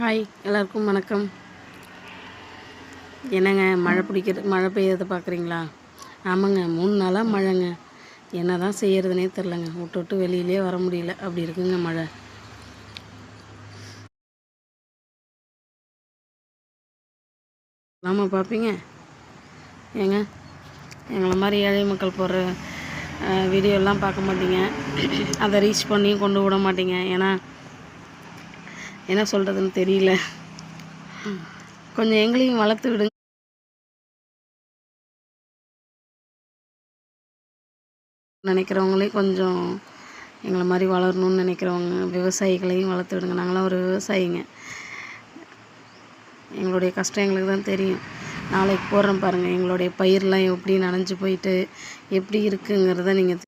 Hi எல்லாருக்கும் வணக்கம். என்னங்க மழை பெய்யறதை பார்க்குறீங்களா? ஆமாங்க, 3 நாளாக மழைங்க. என்ன தான் செய்கிறதுனே தெரிலங்க. விட்டு வெளியிலே வர முடியல, அப்படி இருக்குங்க மழை. ஆமாம் பார்ப்பீங்க ஏங்க, எங்களை மாதிரி ஏழை மக்கள் போடுற வீடியோலாம் பார்க்க மாட்டீங்க. அதை ரீச் பண்ணி கொண்டு விட மாட்டீங்க. ஏன்னா என்ன சொல்கிறதுன்னு தெரியல. கொஞ்சம் எங்களையும் வளர்த்து விடுங்க. நினைக்கிறவங்களே கொஞ்சம் எங்களை மாதிரி வளரணும்னு நினைக்கிறவங்க விவசாயிகளையும் வளர்த்து விடுங்க. நாங்களாம் ஒரு விவசாயிங்க. எங்களுடைய கஷ்டம் எங்களுக்கு தான் தெரியும். நாளைக்கு போடுறோம் பாருங்கள், எங்களுடைய பயிரெலாம் எப்படி நனைஞ்சு போயிட்டு எப்படி இருக்குங்கிறத நீங்கள்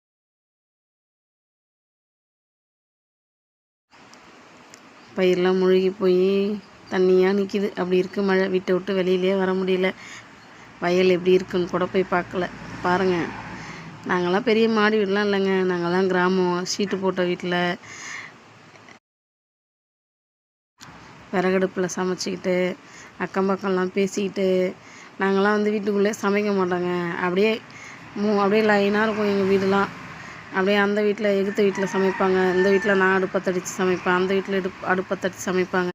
பயிரெலாம் முழுகி போய் தண்ணியாக நிற்கிது. அப்படி இருக்குது மழை. வீட்டை விட்டு வெளியிலே வர முடியல. வயல் எப்படி இருக்குன்னு கூட போய் பார்க்கல. பாருங்கள், நாங்கள்லாம் பெரிய மாடி வீடெலாம் இல்லைங்க. நாங்கள்லாம் கிராமம், ஷீட்டு போட்ட வீட்டில் விறகடுப்பில் சமைச்சிக்கிட்டு அக்கம் பக்கம்லாம் பேசிக்கிட்டு நாங்கள்லாம் வீட்டுக்குள்ளே சமைக்க மாட்டோங்க. அப்படியே லைனாக இருக்கும் எங்கள் வீடுலாம். அப்படியே அந்த வீட்டில் எதிர்த்த வீட்டில் சமைப்பாங்க, இந்த வீட்டில் நான் அடுப்பத்தடித்து சமைப்பேன், அந்த வீட்டில் அடுப்பத்தடித்து சமைப்பாங்க.